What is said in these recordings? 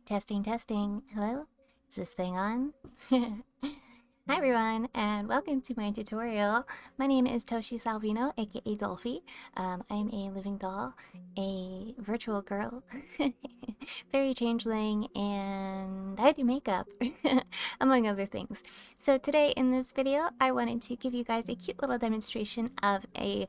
Testing, testing. Hello? Is this thing on? Hi everyone, and welcome to my tutorial. My name is Toshi Salvino, aka Dollfille. I'm a living doll, a virtual girl, fairy changeling, and I do makeup, among other things. So today in this video, I wanted to give you guys a cute little demonstration of a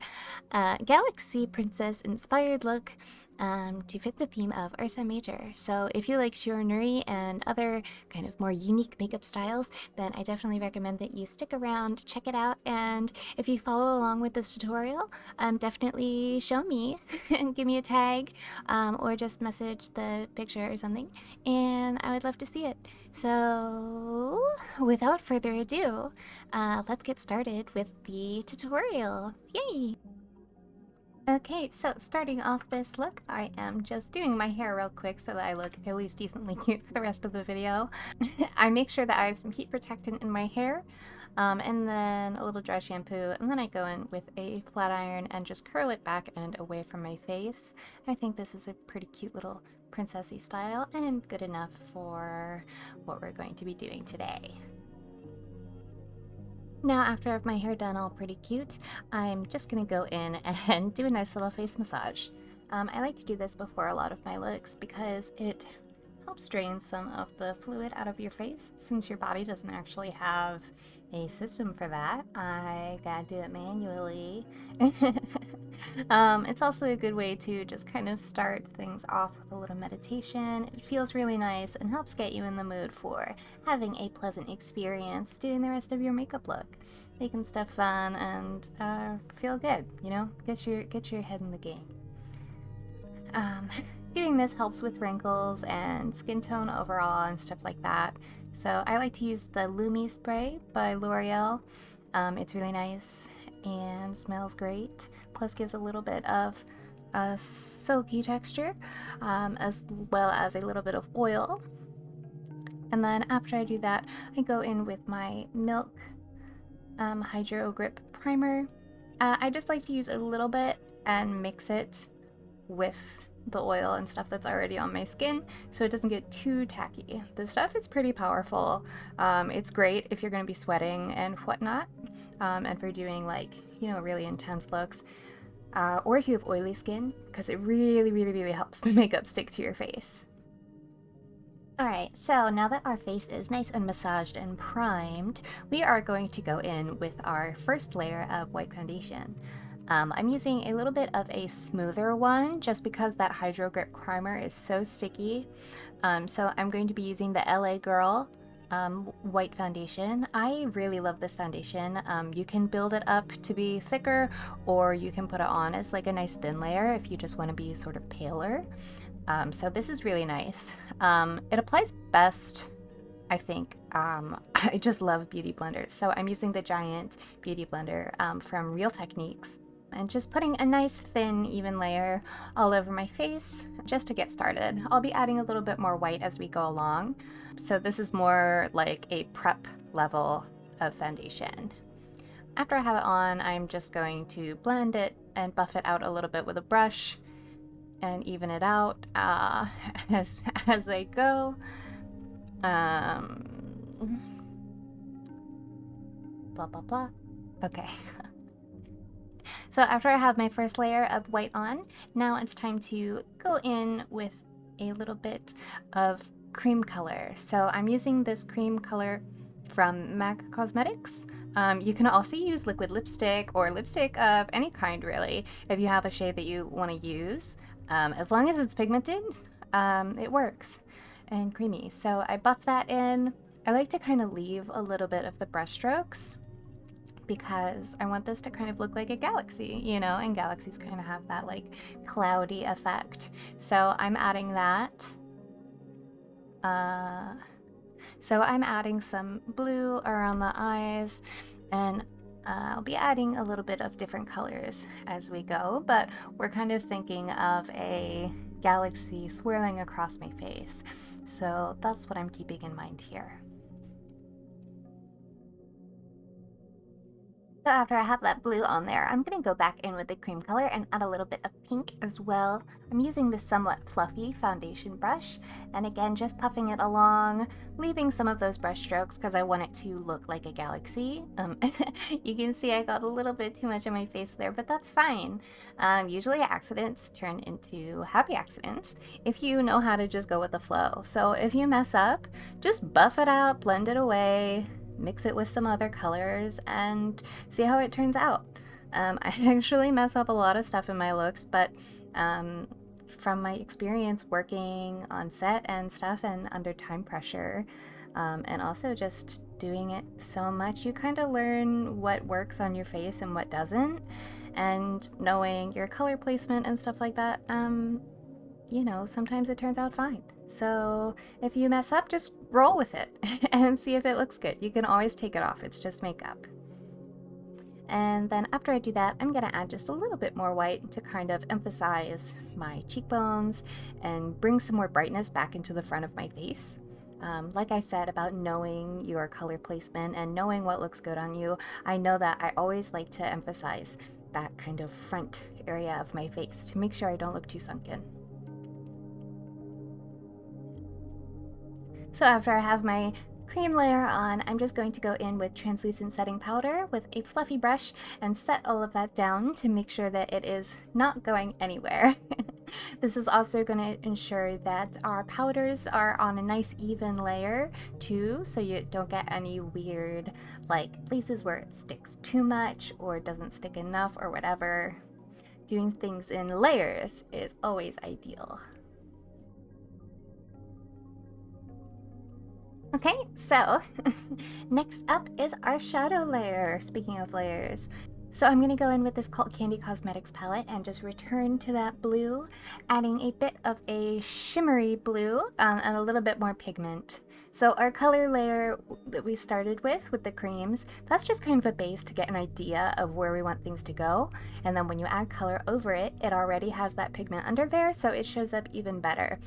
Galaxy Princess inspired look to fit the theme of Ursa Major. So if you like Shironuri and other kind of more unique makeup styles, then I definitely recommend that you stick around, check it out, and if you follow along with this tutorial, definitely show me and give me a tag, or just message the picture or something, and I would love to see it. So without further ado, let's get started with the tutorial. Yay! Okay, so starting off this look, I am just doing my hair real quick so that I look at least decently cute for the rest of the video. I make sure that I have some heat protectant in my hair, and then a little dry shampoo, and then I go in with a flat iron and just curl it back and away from my face. I think this is a pretty cute little princessy style and good enough for what we're going to be doing today. Now, after I have my hair done all pretty cute, I'm just gonna go in and do a nice little face massage. I like to do this before a lot of my looks because it helps drain some of the fluid out of your face. Since your body doesn't actually have a system for that, I gotta do it manually. It's also a good way to just kind of start things off with a little meditation. It feels really nice and helps get you in the mood for having a pleasant experience doing the rest of your makeup look, making stuff fun and feel good, you know, get your head in the game. Doing this helps with wrinkles and skin tone overall and stuff like that. So I like to use the Lumi Spray by L'Oreal. It's really nice and smells great, plus gives a little bit of a silky texture, as well as a little bit of oil. And then after I do that, I go in with my Milk Hydro Grip Primer. I just like to use a little bit and mix it with the oil and stuff that's already on my skin so it doesn't get too tacky. The stuff is pretty powerful. It's great if you're going to be sweating and whatnot, and for doing, like, you know, really intense looks, or if you have oily skin, because it really helps the makeup stick to your face. Alright, so now that our face is nice and massaged and primed, we are going to go in with our first layer of white foundation. I'm using a little bit of a smoother one just because that Hydro Grip Primer is so sticky. So I'm going to be using the LA Girl white foundation. I really love this foundation. You can build it up to be thicker, or you can put it on as like a nice thin layer if you just want to be sort of paler. So this is really nice. It applies best, I think. I just love beauty blenders. So I'm using the giant beauty blender from Real Techniques, and just putting a nice thin even layer all over my face just to get started. I'll be adding a little bit more white as we go along. So this is more like a prep level of foundation. After I have it on, I'm just going to blend it and buff it out a little bit with a brush and even it out as I go. Blah blah blah. Okay. So after I have my first layer of white on, now it's time to go in with a little bit of cream color. So I'm using this cream color from MAC Cosmetics. You can also use liquid lipstick or lipstick of any kind, really, if you have a shade that you want to use. As long as it's pigmented, it works, and creamy. So I buff that in. I like to kind of leave a little bit of the brush strokes because I want this to kind of look like a galaxy, you know, and galaxies kind of have that like cloudy effect. So I'm adding that. So I'm adding some blue around the eyes, and I'll be adding a little bit of different colors as we go, but we're kind of thinking of a galaxy swirling across my face. So that's what I'm keeping in mind here. So after I have that blue on there, I'm going to go back in with the cream color and add a little bit of pink as well. I'm using this somewhat fluffy foundation brush, and again just puffing it along, leaving some of those brush strokes because I want it to look like a galaxy. You can see I got a little bit too much on my face there, but that's fine. Usually accidents turn into happy accidents if you know how to just go with the flow. So if you mess up, just buff it out, blend it away, mix it with some other colors, and see how it turns out. I actually mess up a lot of stuff in my looks, but from my experience working on set and stuff and under time pressure, and also just doing it so much, you kind of learn what works on your face and what doesn't, and knowing your color placement and stuff like that, you know, sometimes it turns out fine. So if you mess up, just roll with it and see if it looks good. You can always take it off, it's just makeup. And then after I do that, I'm gonna add just a little bit more white to kind of emphasize my cheekbones and bring some more brightness back into the front of my face. Like I said about knowing your color placement and knowing what looks good on you, I know that I always like to emphasize that kind of front area of my face to make sure I don't look too sunken. So after I have my cream layer on, I'm just going to go in with translucent setting powder with a fluffy brush and set all of that down to make sure that it is not going anywhere. This is also going to ensure that our powders are on a nice even layer too, so you don't get any weird like places where it sticks too much or doesn't stick enough or whatever. Doing things in layers is always ideal. Okay, so next up is our shadow layer, speaking of layers. So I'm going to go in with this Cult Candy Cosmetics palette and just return to that blue, adding a bit of a shimmery blue and a little bit more pigment. So our color layer that we started with the creams, that's just kind of a base to get an idea of where we want things to go. And then when you add color over it, it already has that pigment under there, so it shows up even better.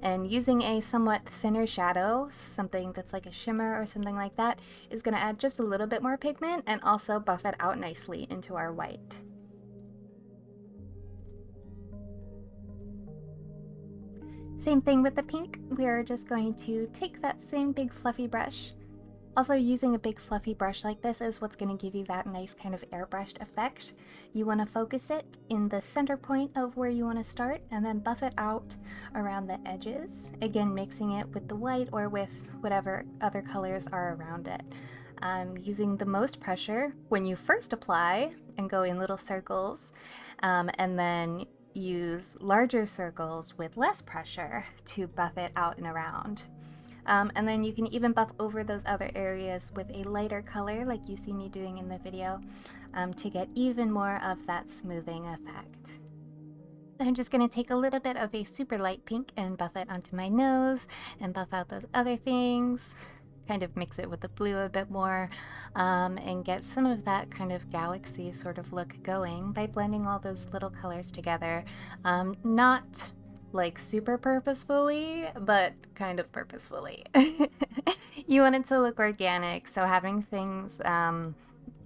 And using a somewhat thinner shadow, something that's like a shimmer or something like that, is going to add just a little bit more pigment and also buff it out nicely into our white. Same thing with the pink. We're just going to take that same big fluffy brush. Also, using a big fluffy brush like this is what's going to give you that nice kind of airbrushed effect. You want to focus it in the center point of where you want to start and then buff it out around the edges. Again, mixing it with the white or with whatever other colors are around it. Using the most pressure when you first apply and go in little circles, and then use larger circles with less pressure to buff it out and around. And then you can even buff over those other areas with a lighter color like you see me doing in the video to get even more of that smoothing effect. So I'm just going to take a little bit of a super light pink and buff it onto my nose and buff out those other things. Kind of mix it with the blue a bit more and get some of that kind of galaxy sort of look going by blending all those little colors together. Not like super purposefully, but kind of purposefully. You want it to look organic, so having things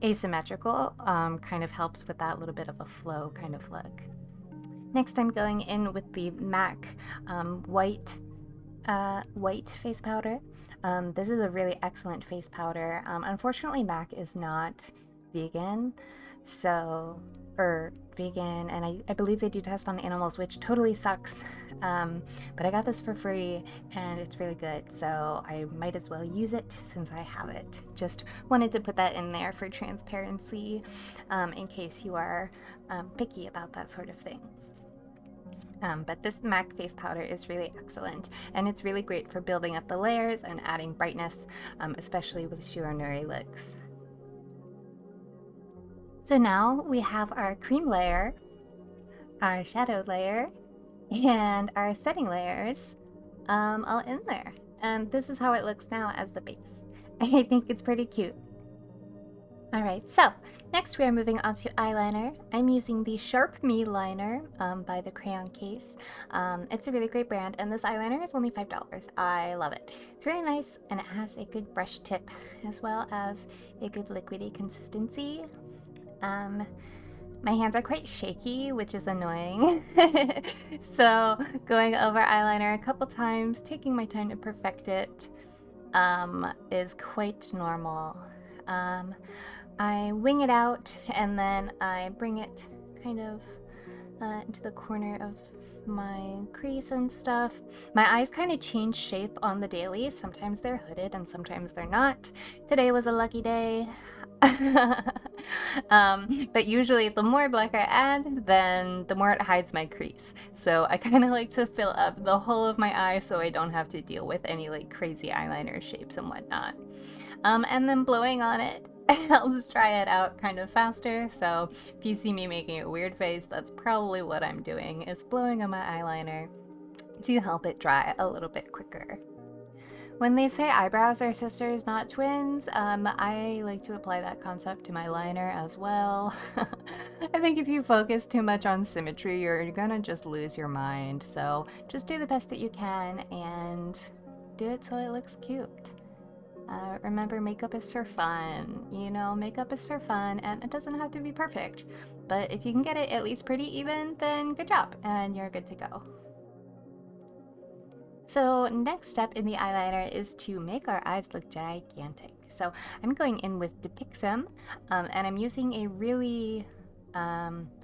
asymmetrical kind of helps with that little bit of a flow kind of look. Next, I'm going in with the MAC white face powder. This is a really excellent face powder. Unfortunately, MAC is not vegan, vegan, and I believe they do test on animals, which totally sucks. But I got this for free and it's really good, so I might as well use it since I have it. Just wanted to put that in there for transparency in case you are picky about that sort of thing. But this MAC face powder is really excellent, and it's really great for building up the layers and adding brightness, especially with shiranuri looks. So now we have our cream layer, our shadow layer, and our setting layers all in there. And this is how it looks now as the base. I think it's pretty cute. Alright, so next we are moving on to eyeliner. I'm using the Sharp Me liner by the Crayon Case. It's a really great brand, and this eyeliner is only $5. I love it. It's really nice, and it has a good brush tip as well as a good liquidy consistency. My hands are quite shaky, which is annoying. So going over eyeliner a couple times, taking my time to perfect it, is quite normal. I wing it out and then I bring it kind of into the corner of my crease and stuff. My eyes kind of change shape on the daily. Sometimes they're hooded and sometimes they're not. Today was a lucky day. But usually the more black I add, then the more it hides my crease. So I kind of like to fill up the whole of my eye so I don't have to deal with any like crazy eyeliner shapes and whatnot. And then blowing on it helps dry it out kind of faster. So if you see me making a weird face, that's probably what I'm doing, is blowing on my eyeliner to help it dry a little bit quicker. When they say eyebrows are sisters, not twins, I like to apply that concept to my liner as well. I think if you focus too much on symmetry, you're gonna just lose your mind. So just do the best that you can and do it so it looks cute. Remember, makeup is for fun. You know, makeup is for fun and it doesn't have to be perfect. But if you can get it at least pretty even, then good job and you're good to go. So next step in the eyeliner is to make our eyes look gigantic. So I'm going in with Depixum, and I'm using a really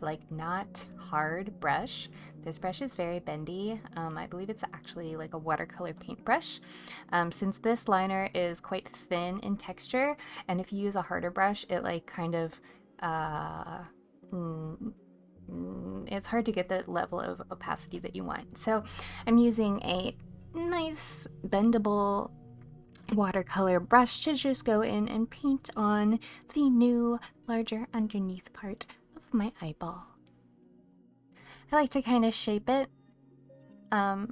like not hard brush. This brush is very bendy. I believe it's actually like a watercolor paintbrush. Since this liner is quite thin in texture, and if you use a harder brush, it like kind of it's hard to get the level of opacity that you want. So I'm using a nice bendable watercolor brush to just go in and paint on the new larger underneath part of my eyeball. I like to kind of shape it. I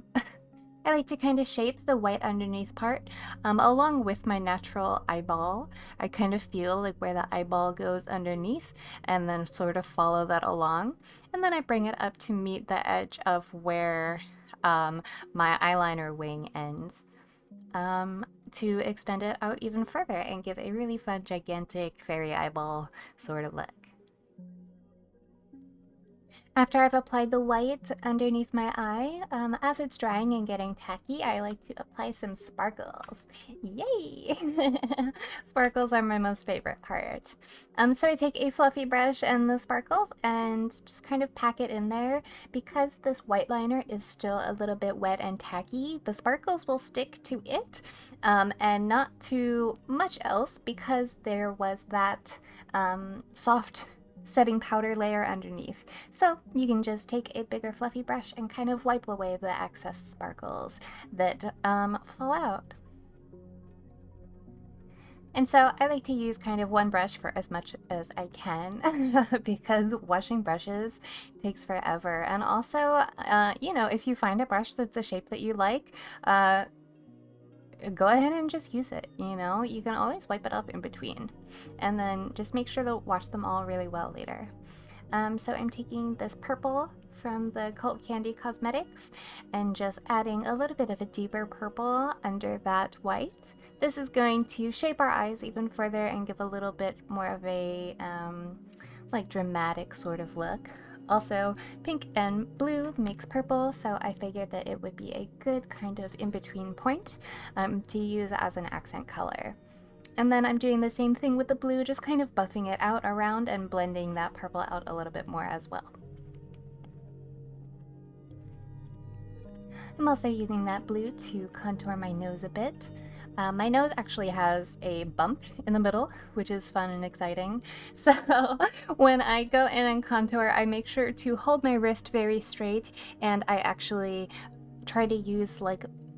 like to kind of shape the white underneath part along with my natural eyeball. I kind of feel like where the eyeball goes underneath and then sort of follow that along. And then I bring it up to meet the edge of where my eyeliner wing ends to extend it out even further and give a really fun, gigantic fairy eyeball sort of look. After I've applied the white underneath my eye, as it's drying and getting tacky, I like to apply some sparkles. Yay! Sparkles are my most favorite part. So I take a fluffy brush and the sparkles and just kind of pack it in there. Because this white liner is still a little bit wet and tacky, the sparkles will stick to it and not to much else because there was that soft setting powder layer underneath. So you can just take a bigger fluffy brush and kind of wipe away the excess sparkles that fall out. And so I like to use kind of one brush for as much as I can because washing brushes takes forever. And also, you know, if you find a brush that's a shape that you like, go ahead and just use it. You know, you can always wipe it up in between and then just make sure to wash them all really well later. So I'm taking this purple from the Cult Candy Cosmetics and just adding a little bit of a deeper purple under that white. This is going to shape our eyes even further and give a little bit more of a like dramatic sort of look. Also, pink and blue makes purple, so I figured that it would be a good kind of in-between point to use as an accent color. And then I'm doing the same thing with the blue, just kind of buffing it out around and blending that purple out a little bit more as well. I'm also using that blue to contour my nose a bit. My nose actually has a bump in the middle, which is fun and exciting. So when I go in and contour, I make sure to hold my wrist very straight, and I actually try to use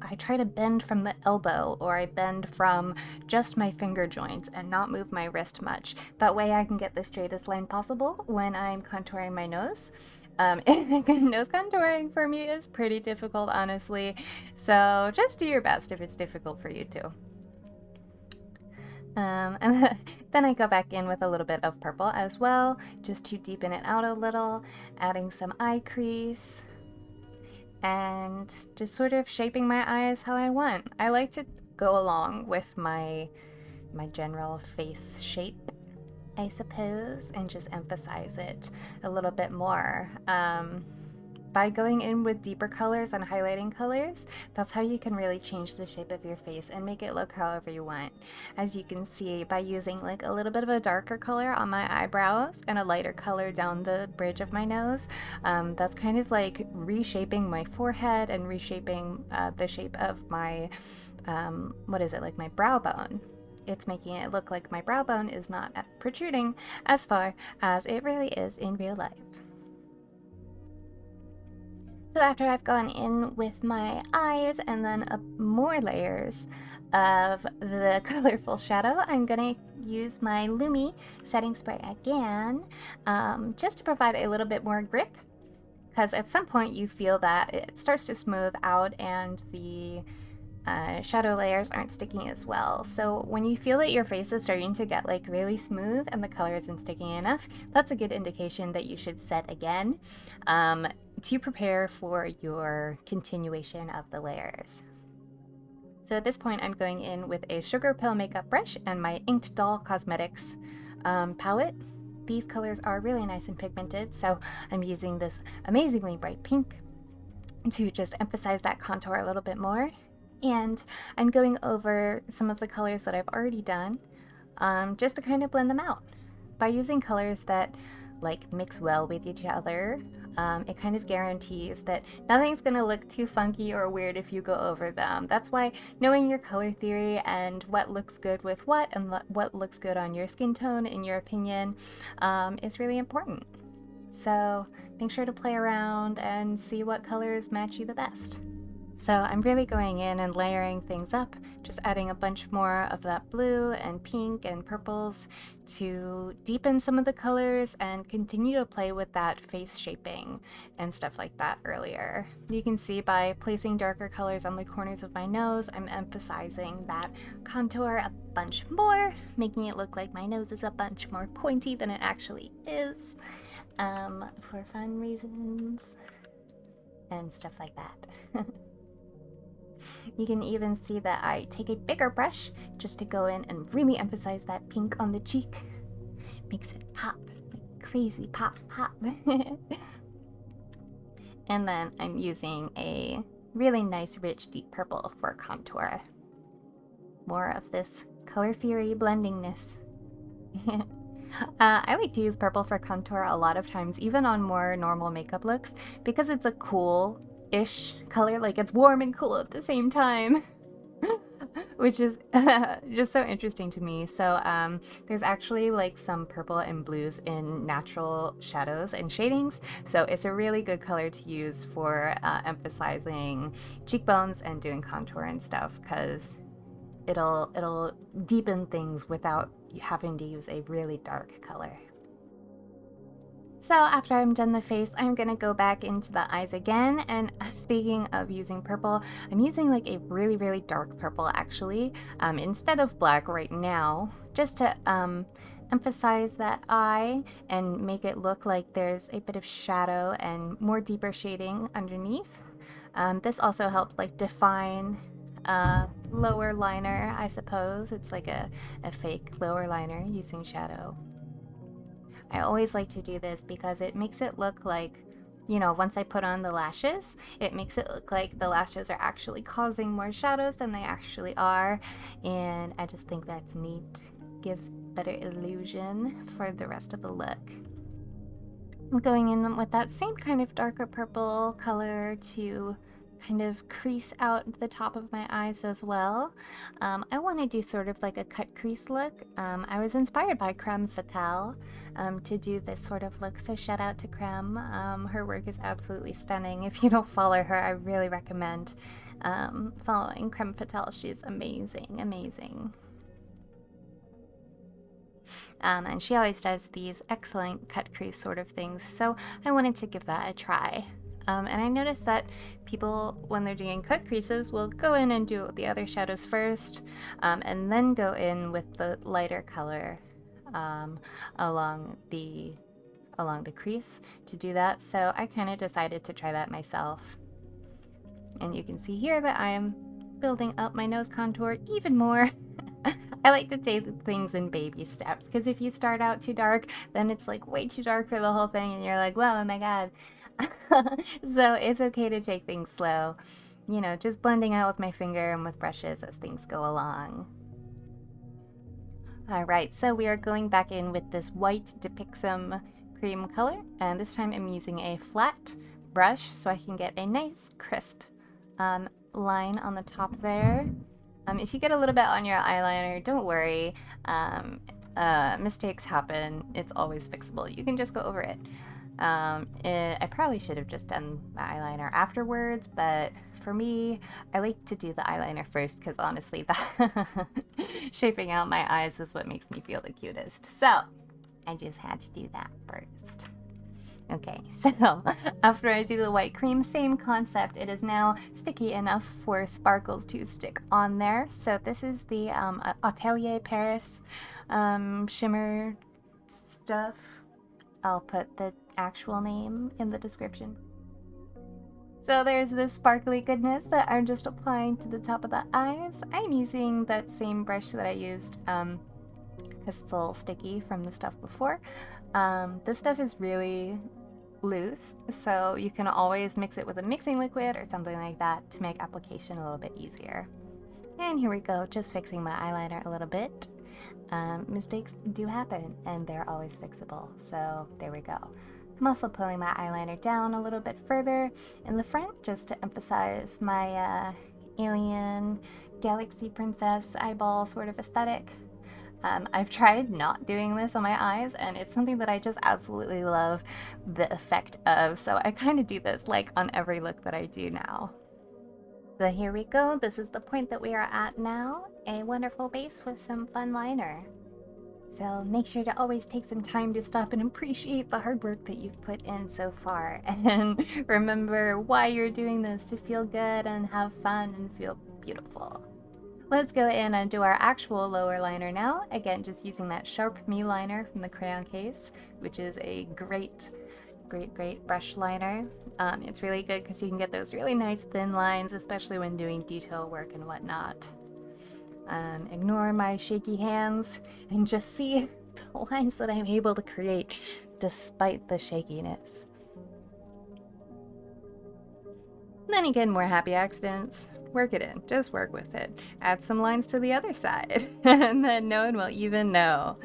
I try to bend from the elbow, or I bend from just my finger joints and not move my wrist much. That way I can get the straightest line possible when I'm contouring my nose. Nose contouring for me is pretty difficult, honestly, so just do your best if it's difficult for you too. And then I go back in with a little bit of purple as well, just to deepen it out a little, adding some eye crease, and just sort of shaping my eyes how I want. I like to go along with my general face shape. I suppose, and just emphasize it a little bit more. By going in with deeper colors and highlighting colors, that's how you can really change the shape of your face and make it look however you want. As you can see, by using like a little bit of a darker color on my eyebrows and a lighter color down the bridge of my nose, that's kind of like reshaping my forehead and reshaping the shape of my, like my brow bone. It's making it look like my brow bone is not protruding as far as it really is in real life. So after I've gone in with my eyes and then more layers of the colorful shadow, I'm going to use my Lumi setting spray again, just to provide a little bit more grip, because at some point you feel that it starts to smooth out and the shadow layers aren't sticking as well. So when you feel that your face is starting to get like really smooth and the color isn't sticking enough, that's a good indication that you should set again to prepare for your continuation of the layers. So at this point I'm going in with a Sugar Pill makeup brush and my Inked Doll Cosmetics palette. These colors are really nice and pigmented, so I'm using this amazingly bright pink to just emphasize that contour a little bit more. And I'm going over some of the colors that I've already done, just to kind of blend them out. By using colors that like mix well with each other, it kind of guarantees that nothing's gonna look too funky or weird if you go over them. That's why knowing your color theory and what looks good with what and what looks good on your skin tone, in your opinion, is really important. So make sure to play around and see what colors match you the best. So I'm really going in and layering things up, just adding a bunch more of that blue and pink and purples to deepen some of the colors and continue to play with that face shaping and stuff like that earlier. You can see by placing darker colors on the corners of my nose, I'm emphasizing that contour a bunch more, making it look like my nose is a bunch more pointy than it actually is, for fun reasons and stuff like that. You can even see that I take a bigger brush just to go in and really emphasize that pink on the cheek. Makes it pop, like crazy pop. And then I'm using a really nice rich deep purple for contour. More of this color theory blendingness. I like to use purple for contour a lot of times, even on more normal makeup looks, because it's a cool-ish color, like it's warm and cool at the same time. Which is just so interesting to me. So there's actually like some purple and blues in natural shadows and shadings, so it's a really good color to use for emphasizing cheekbones and doing contour and stuff, because it'll deepen things without having to use a really dark color. So after I'm done the face, I'm gonna go back into the eyes again, and speaking of using purple, I'm using like a really, really dark purple actually, instead of black right now, just to emphasize that eye and make it look like there's a bit of shadow and more deeper shading underneath. This also helps like define lower liner, I suppose. It's like a fake lower liner using shadow. I always like to do this because it makes it look like, you know, once I put on the lashes, it makes it look like the lashes are actually causing more shadows than they actually are, and I just think that's neat. Gives better illusion for the rest of the look. I'm going in with that same kind of darker purple color to kind of crease out the top of my eyes as well. I want to do sort of like a cut crease look. I was inspired by Creme Fatale to do this sort of look, so shout out to Creme. Her work is absolutely stunning. If you don't follow her, I really recommend following Creme Fatale. She's amazing, amazing. And she always does these excellent cut crease sort of things, so I wanted to give that a try. And I noticed that people, when they're doing cut creases, will go in and do the other shadows first, and then go in with the lighter color along the crease to do that. So I kind of decided to try that myself. And you can see here that I am building up my nose contour even more. I like to take things in baby steps, because if you start out too dark, then it's like way too dark for the whole thing, and you're like, whoa, oh my god. So it's okay to take things slow. You know, just blending out with my finger and with brushes as things go along. Alright, so we are going back in with this white Depixum cream color, and this time I'm using a flat brush so I can get a nice crisp line on the top there. If you get a little bit on your eyeliner, don't worry. Mistakes happen. It's always fixable. You can just go over it. I probably should have just done the eyeliner afterwards, but for me, I like to do the eyeliner first because honestly, that shaping out my eyes is what makes me feel the cutest. So I just had to do that first. Okay, so after I do the white cream, same concept. It is now sticky enough for sparkles to stick on there. So this is the Atelier Paris shimmer stuff. I'll put the actual name in the description. So there's this sparkly goodness that I'm just applying to the top of the eyes. I'm using that same brush that I used because it's a little sticky from the stuff before. This stuff is really loose, so you can always mix it with a mixing liquid or something like that to make application a little bit easier. And here we go, just fixing my eyeliner a little bit. Mistakes do happen, and they're always fixable, so there we go. I'm also pulling my eyeliner down a little bit further in the front just to emphasize my alien galaxy princess eyeball sort of aesthetic. I've tried not doing this on my eyes, and it's something that I just absolutely love the effect of, so I kind of do this like on every look that I do now. So here we go, this is the point that we are at now, a wonderful base with some fun liner. So make sure to always take some time to stop and appreciate the hard work that you've put in so far, and remember why you're doing this, to feel good and have fun and feel beautiful. Let's go in and do our actual lower liner now. Again, just using that Sharp Me liner from the crayon case, which is a great brush liner. It's really good because you can get those really nice thin lines, especially when doing detail work and whatnot. Ignore my shaky hands and just see the lines that I'm able to create despite the shakiness. Then you get more happy accidents. Work it in, just work with it. Add some lines to the other side, and then no one will even know.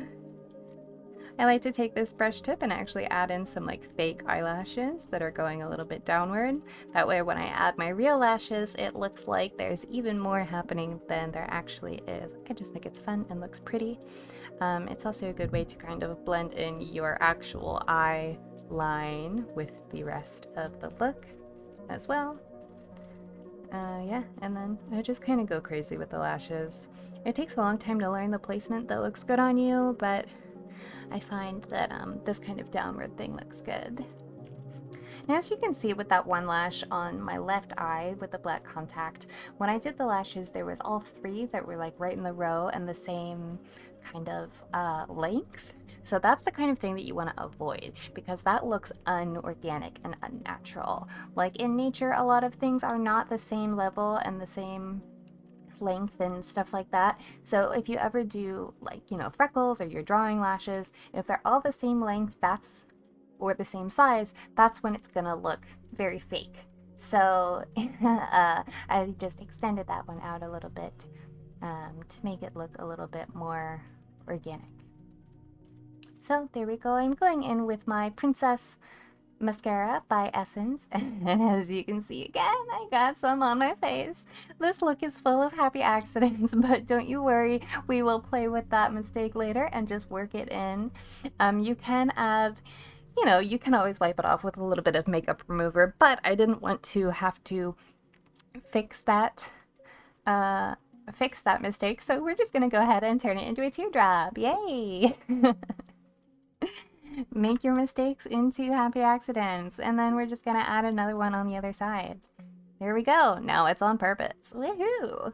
I like to take this brush tip and actually add in some like fake eyelashes that are going a little bit downward. That way when I add my real lashes, it looks like there's even more happening than there actually is. I just think it's fun and looks pretty. It's also a good way to kind of blend in your actual eye line with the rest of the look as well. Yeah, and then I just kind of go crazy with the lashes. It takes a long time to learn the placement that looks good on you, but I find that this kind of downward thing looks good. And as you can see with that one lash on my left eye with the black contact, when I did the lashes, there was all three that were like right in the row and the same kind of length. So that's the kind of thing that you want to avoid, because that looks unorganic and unnatural. Like in nature, a lot of things are not the same level and the same length and stuff like that. So if you ever do like, you know, freckles or you're drawing lashes, if they're all the same length, or the same size, that's when it's gonna look very fake. So I just extended that one out a little bit to make it look a little bit more organic. So there we go. I'm going in with my Princess Mascara by Essence, and as you can see again, I got some on my face. This look is full of happy accidents, but don't you worry, we will play with that mistake later and just work it in. You can add, you know, you can always wipe it off with a little bit of makeup remover, but I didn't want to have to fix that mistake, so we're just gonna go ahead and turn it into a teardrop. Yay! Make your mistakes into happy accidents, and then we're just gonna add another one on the other side. There we go. Now it's on purpose. Woohoo!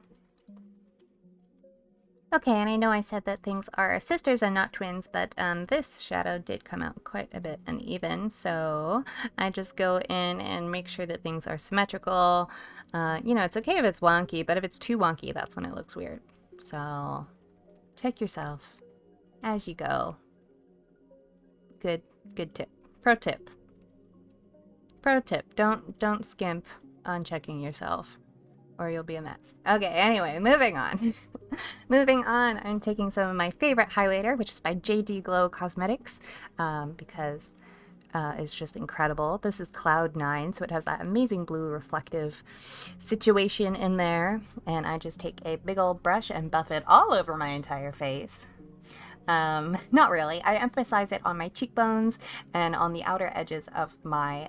Okay, and I know I said that things are sisters and not twins, but this shadow did come out quite a bit uneven, so I just go in and make sure that things are symmetrical. You know, it's okay if it's wonky, but if it's too wonky, that's when it looks weird. So check yourself as you go. Good tip. Pro tip. Don't skimp on checking yourself, or you'll be a mess. Okay, anyway, moving on. Moving on, I'm taking some of my favorite highlighter, which is by JD Glow Cosmetics, because it's just incredible. This is Cloud 9, so it has that amazing blue reflective situation in there, and I just take a big old brush and buff it all over my entire face. Not really. I emphasize it on my cheekbones and on the outer edges of my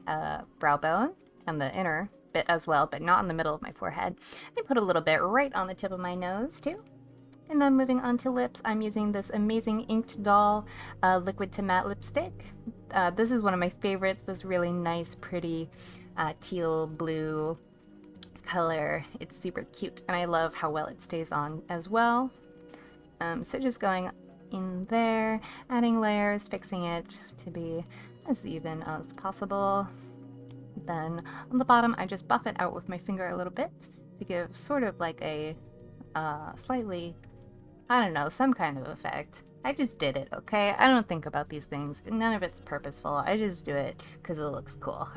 brow bone and the inner bit as well, but not in the middle of my forehead. I put a little bit right on the tip of my nose too. And then moving on to lips, I'm using this amazing Inked Doll liquid to matte lipstick. This is one of my favorites, this really nice, pretty teal blue color. It's super cute, and I love how well it stays on as well. So just going in there, adding layers, fixing it to be as even as possible. Then on the bottom, I just buff it out with my finger a little bit to give sort of like a slightly, I don't know, some kind of effect. I just did it, okay? I don't think about these things. None of it's purposeful. I just do it because it looks cool.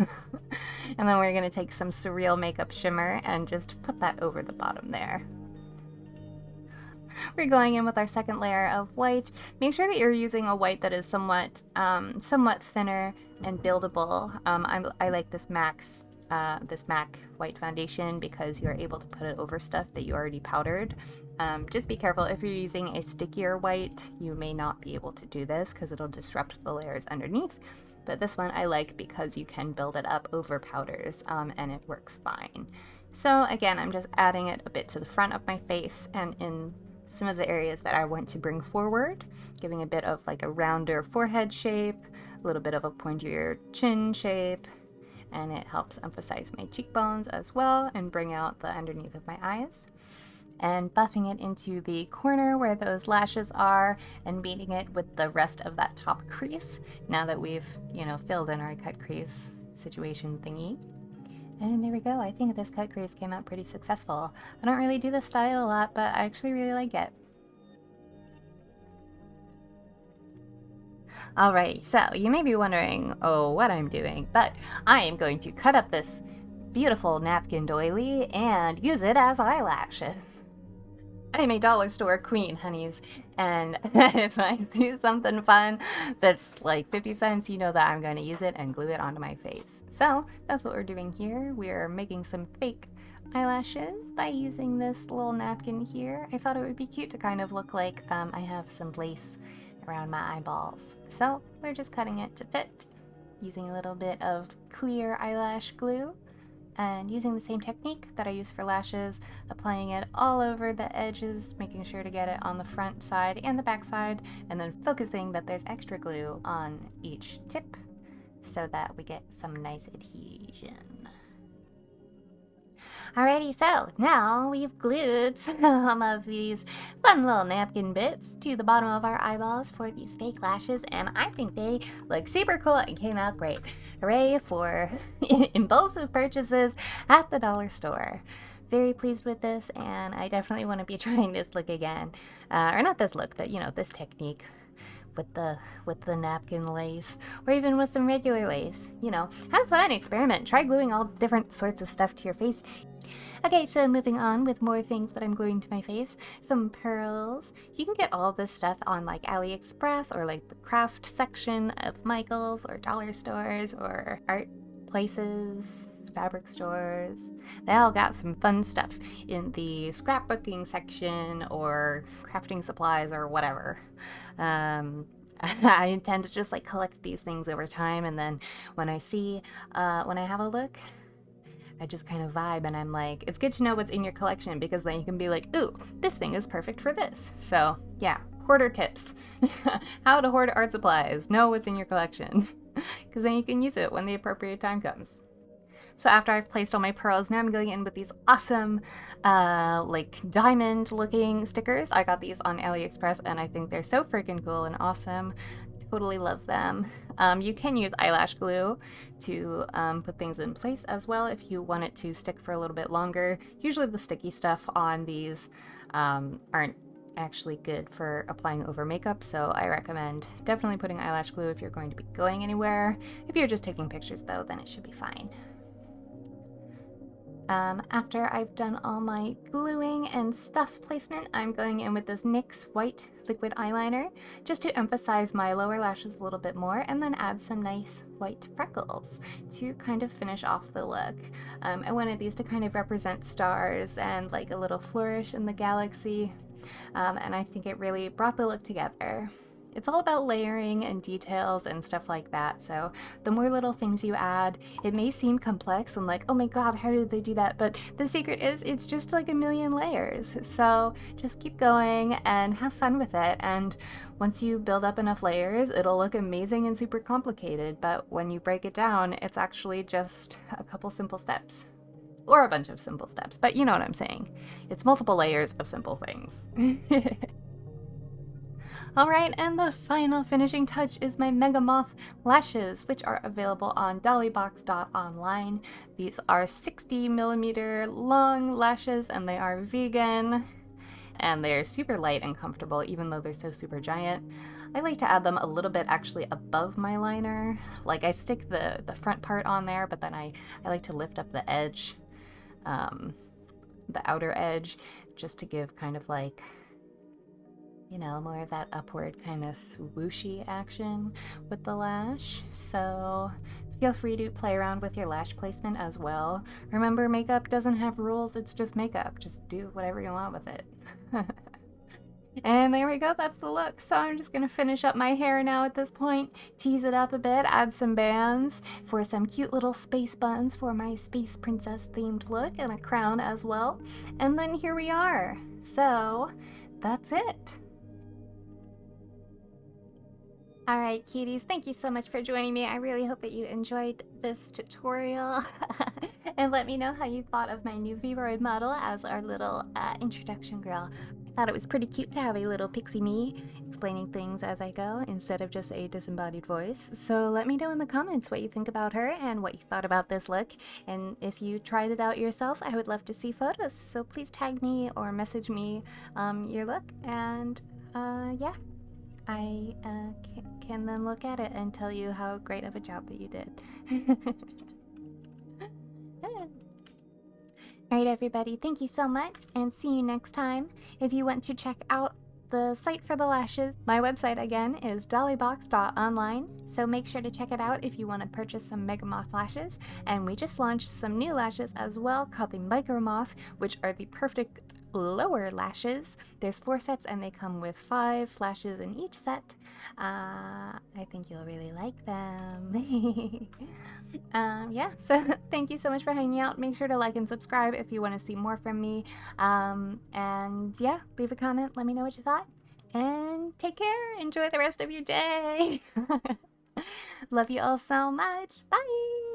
And then we're going to take some Surreal Makeup Shimmer and just put that over the bottom there. We're going in with our second layer of white. Make sure that you're using a white that is somewhat thinner and buildable. I like this MAC white foundation because you're able to put it over stuff that you already powdered. Just be careful, if you're using a stickier white, you may not be able to do this because it'll disrupt the layers underneath. But this one I like because you can build it up over powders and it works fine. So again, I'm just adding it a bit to the front of my face and in some of the areas that I want to bring forward, giving a bit of like a rounder forehead shape, a little bit of a pointier chin shape, and it helps emphasize my cheekbones as well and bring out the underneath of my eyes. And buffing it into the corner where those lashes are and beating it with the rest of that top crease now that we've, you know, filled in our cut crease situation thingy. And there we go. I think this cut crease came out pretty successful. I don't really do this style a lot, but I actually really like it. Alrighty, so you may be wondering, oh, what I'm doing, but I am going to cut up this beautiful napkin doily and use it as eyelashes. I'm a dollar store queen, honeys, and if I see something fun that's like 50 cents, you know that I'm going to use it and glue it onto my face. So that's what we're doing here. We're making some fake eyelashes by using this little napkin here. I thought it would be cute to kind of look like I have some lace around my eyeballs. So we're just cutting it to fit, using a little bit of clear eyelash glue. And using the same technique that I use for lashes, applying it all over the edges, making sure to get it on the front side and the back side, and then focusing that there's extra glue on each tip so that we get some nice adhesion. Alrighty, so now we've glued some of these fun little napkin bits to the bottom of our eyeballs for these fake lashes, and I think they look super cool and came out great. Hooray for impulsive purchases at the dollar store. Very pleased with this, and I definitely want to be trying this look again. Or not this look, but you know, this technique with the napkin lace, or even with some regular lace. You know, have fun, experiment, try gluing all different sorts of stuff to your face. Okay, so moving on with more things that I'm gluing to my face. Some pearls. You can get all this stuff on like AliExpress or like the craft section of Michael's or dollar stores or art places, fabric stores. They all got some fun stuff in the scrapbooking section or crafting supplies or whatever. I intend to just like collect these things over time, and then when I have a look, I just kind of vibe and I'm like, it's good to know what's in your collection because then you can be like, ooh, this thing is perfect for this. So yeah, hoarder tips. How to hoard art supplies. Know what's in your collection because then you can use it when the appropriate time comes. So after I've placed all my pearls, now I'm going in with these awesome, like diamond looking stickers. I got these on AliExpress and I think they're so freaking cool and awesome. Totally love them. You can use eyelash glue to put things in place as well if you want it to stick for a little bit longer. Usually the sticky stuff on these aren't actually good for applying over makeup, so I recommend definitely putting eyelash glue if you're going to be going anywhere. If you're just taking pictures though, then it should be fine. After I've done all my gluing and stuff placement, I'm going in with this NYX white liquid eyeliner just to emphasize my lower lashes a little bit more, and then add some nice white freckles to kind of finish off the look. I wanted these to kind of represent stars and like a little flourish in the galaxy, and I think it really brought the look together. It's all about layering and details and stuff like that, so the more little things you add, it may seem complex and like, oh my god, how did they do that? But the secret is it's just like a million layers. So just keep going and have fun with it, and once you build up enough layers, it'll look amazing and super complicated, but when you break it down, it's actually just a couple simple steps. Or a bunch of simple steps, but you know what I'm saying. It's multiple layers of simple things. Alright, and the final finishing touch is my Mega Moth lashes, which are available on dollybox.online. These are 60mm long lashes, and they are vegan, and they're super light and comfortable even though they're so super giant. I like to add them a little bit actually above my liner. Like I stick the front part on there, but then I like to lift up the edge, the outer edge, just to give kind of like, you know, more of that upward kind of swooshy action with the lash. So feel free to play around with your lash placement as well. Remember, makeup doesn't have rules, it's just makeup. Just do whatever you want with it. And there we go, that's the look. So I'm just gonna finish up my hair now at this point, tease it up a bit, add some bands for some cute little space buttons for my space princess themed look, and a crown as well. And then here we are. So that's it. Alright cuties, thank you so much for joining me. I really hope that you enjoyed this tutorial. And let me know how you thought of my new Vroid model as our little introduction girl. I thought it was pretty cute to have a little pixie me explaining things as I go instead of just a disembodied voice. So let me know in the comments what you think about her and what you thought about this look. And if you tried it out yourself, I would love to see photos. So please tag me or message me your look, and yeah. I can then look at it and tell you how great of a job that you did. Alright everybody, thank you so much, and see you next time. If you want to check out the site for the lashes, my website again is dollybox.online, so make sure to check it out if you want to purchase some Mega Moth lashes. And we just launched some new lashes as well called the Micro Moth, which are the perfect lower lashes. There's 4 sets and they come with 5 lashes in each set. I think you'll really like them. Yeah, so thank you so much for hanging out. Make sure to like and subscribe if you want to see more from me. And yeah, leave a comment, let me know what you thought, and take care. Enjoy the rest of your day. Love you all so much. Bye.